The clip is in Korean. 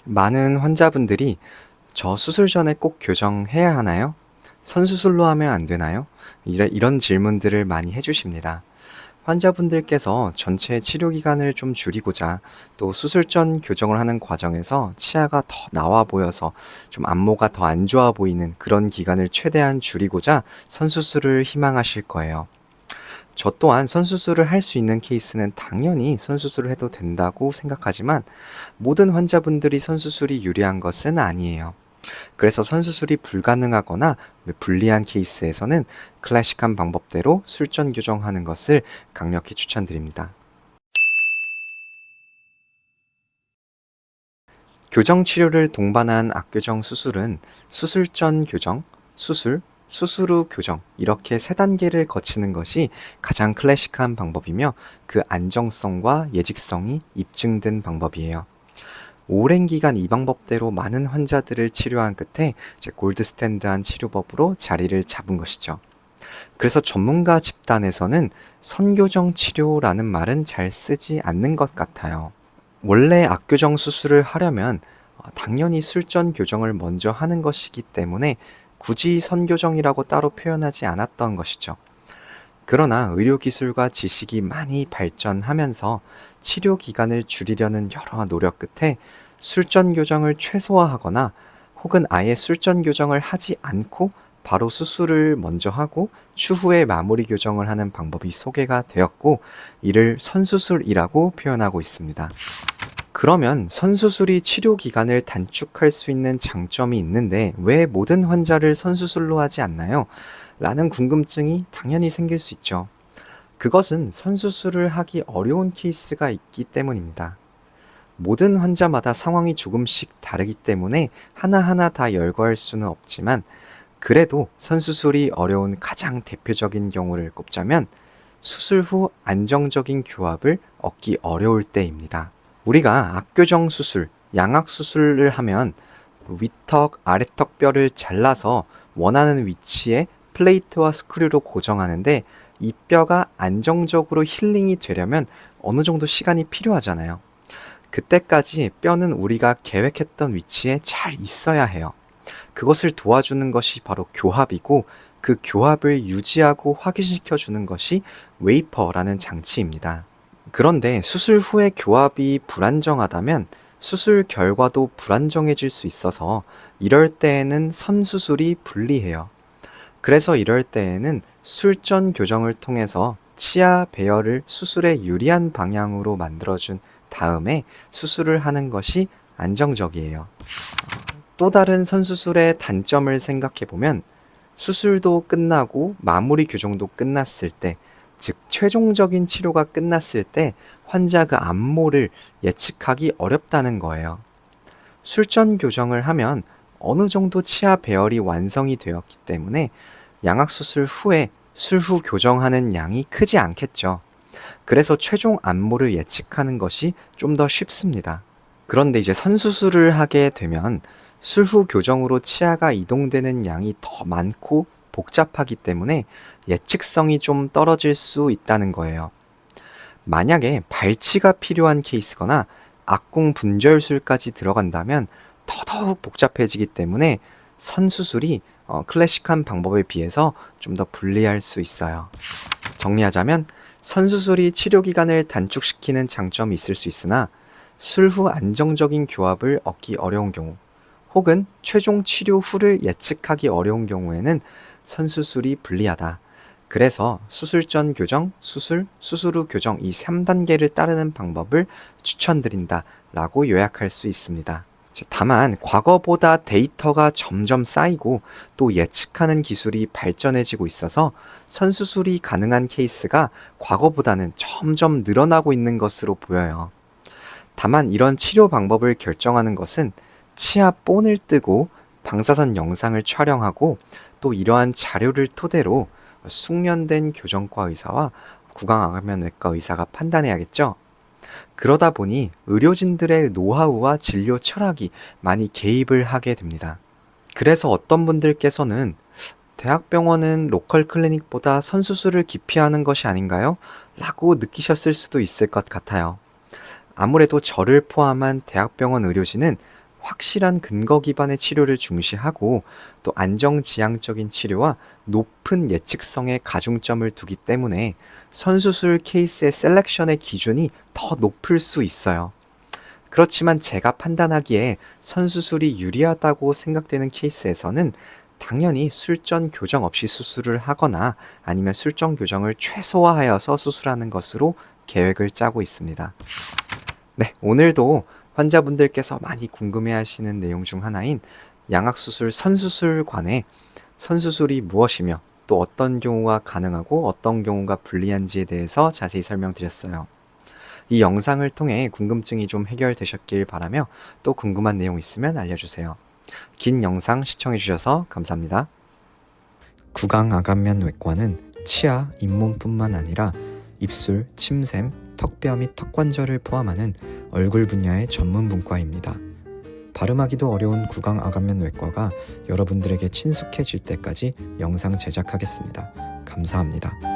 많은 환자분들이 "저 수술 전에 꼭 교정해야 하나요? 선수술로 하면 안 되나요?" 이런 질문들을 많이 해주십니다. 환자분들께서 전체 치료 기간을 좀 줄이고자 또 수술 전 교정을 하는 과정에서 치아가 더 나와 보여서 좀 안모가 더 안 좋아 보이는 그런 기간을 최대한 줄이고자 선수술을 희망하실 거예요. 저 또한 선수술을 할 수 있는 케이스는 당연히 선수술을 해도 된다고 생각하지만 모든 환자분들이 선수술이 유리한 것은 아니에요. 그래서 선수술이 불가능하거나 불리한 케이스에서는 클래식한 방법대로 술전 교정하는 것을 강력히 추천드립니다. 교정 치료를 동반한 악교정 수술은 수술 전 교정, 수술 후 교정 이렇게 세 단계를 거치는 것이 가장 클래식한 방법이며 그 안정성과 예직성이 입증된 방법이에요. 오랜 기간 이 방법대로 많은 환자들을 치료한 끝에 이제 골드 스탠드한 치료법으로 자리를 잡은 것이죠. 그래서 전문가 집단에서는 선교정 치료라는 말은 잘 쓰지 않는 것 같아요. 원래 악교정 수술을 하려면 당연히 술전 교정을 먼저 하는 것이기 때문에 굳이 선교정이라고 따로 표현하지 않았던 것이죠. 그러나 의료기술과 지식이 많이 발전하면서 치료 기간을 줄이려는 여러 노력 끝에 술전 교정을 최소화하거나 혹은 아예 술전 교정을 하지 않고 바로 수술을 먼저 하고 추후에 마무리 교정을 하는 방법이 소개가 되었고, 이를 선수술이라고 표현하고 있습니다. 그러면 선수술이 치료 기간을 단축할 수 있는 장점이 있는데 왜 모든 환자를 선수술로 하지 않나요? 라는 궁금증이 당연히 생길 수 있죠. 그것은 선수술을 하기 어려운 케이스가 있기 때문입니다. 모든 환자마다 상황이 조금씩 다르기 때문에 하나하나 다 열거할 수는 없지만, 그래도 선수술이 어려운 가장 대표적인 경우를 꼽자면 수술 후 안정적인 교합을 얻기 어려울 때입니다. 우리가 악교정 수술, 양악 수술을 하면 윗턱, 아래턱 뼈를 잘라서 원하는 위치에 플레이트와 스크류로 고정하는데, 이 뼈가 안정적으로 힐링이 되려면 어느 정도 시간이 필요하잖아요. 그때까지 뼈는 우리가 계획했던 위치에 잘 있어야 해요. 그것을 도와주는 것이 바로 교합이고, 그 교합을 유지하고 확인시켜 주는 것이 웨이퍼라는 장치입니다. 그런데 수술 후에 교합이 불안정하다면 수술 결과도 불안정해질 수 있어서 이럴 때에는 선수술이 불리해요. 그래서 이럴 때에는 술전 교정을 통해서 치아 배열을 수술에 유리한 방향으로 만들어준 다음에 수술을 하는 것이 안정적이에요. 또 다른 선수술의 단점을 생각해보면 수술도 끝나고 마무리 교정도 끝났을 때, 즉 최종적인 치료가 끝났을 때 환자 그 안모를 예측하기 어렵다는 거예요. 술전 교정을 하면 어느 정도 치아 배열이 완성이 되었기 때문에 양악 수술 후에 술후 교정하는 양이 크지 않겠죠. 그래서 최종 안모를 예측하는 것이 좀 더 쉽습니다. 그런데 이제 선수술을 하게 되면 술후 교정으로 치아가 이동되는 양이 더 많고 복잡하기 때문에 예측성이 좀 떨어질 수 있다는 거예요. 만약에 발치가 필요한 케이스거나 악궁 분절술까지 들어간다면 더더욱 복잡해지기 때문에 선수술이 클래식한 방법에 비해서 좀 더 불리할 수 있어요. 정리하자면 선수술이 치료 기간을 단축시키는 장점이 있을 수 있으나 술 후 안정적인 교합을 얻기 어려운 경우, 혹은 최종 치료 후를 예측하기 어려운 경우에는 선수술이 불리하다. 그래서 수술 전 교정, 수술 후 교정 이 3단계를 따르는 방법을 추천드린다 라고 요약할 수 있습니다. 다만 과거보다 데이터가 점점 쌓이고 또 예측하는 기술이 발전해지고 있어서 선수술이 가능한 케이스가 과거보다는 점점 늘어나고 있는 것으로 보여요. 다만 이런 치료 방법을 결정하는 것은 치아 본을 뜨고 방사선 영상을 촬영하고 또 이러한 자료를 토대로 숙련된 교정과 의사와 구강암면외과 의사가 판단해야겠죠. 그러다 보니 의료진들의 노하우와 진료 철학이 많이 개입을 하게 됩니다. 그래서 어떤 분들께서는 대학병원은 로컬 클리닉보다 선수술을 기피하는 것이 아닌가요? 라고 느끼셨을 수도 있을 것 같아요. 아무래도 저를 포함한 대학병원 의료진은 확실한 근거 기반의 치료를 중시하고 또 안정지향적인 치료와 높은 예측성에 가중점을 두기 때문에 선수술 케이스의 셀렉션의 기준이 더 높을 수 있어요. 그렇지만 제가 판단하기에 선수술이 유리하다고 생각되는 케이스에서는 당연히 술전 교정 없이 수술을 하거나 아니면 술전 교정을 최소화하여서 수술하는 것으로 계획을 짜고 있습니다. 네, 오늘도 환자분들께서 많이 궁금해하시는 내용 중 하나인 양악수술 선수술관에 선수술이 무엇이며 또 어떤 경우가 가능하고 어떤 경우가 불리한지에 대해서 자세히 설명드렸어요. 이 영상을 통해 궁금증이 좀 해결되셨길 바라며 또 궁금한 내용 있으면 알려주세요. 긴 영상 시청해주셔서 감사합니다. 구강아간면 외과는 치아, 잇몸뿐만 아니라 입술, 침샘, 턱뼈 및 턱관절을 포함하는 얼굴 분야의 전문 분과입니다. 발음하기도 어려운 구강아간면 외과가 여러분들에게 친숙해질 때까지 영상 제작하겠습니다. 감사합니다.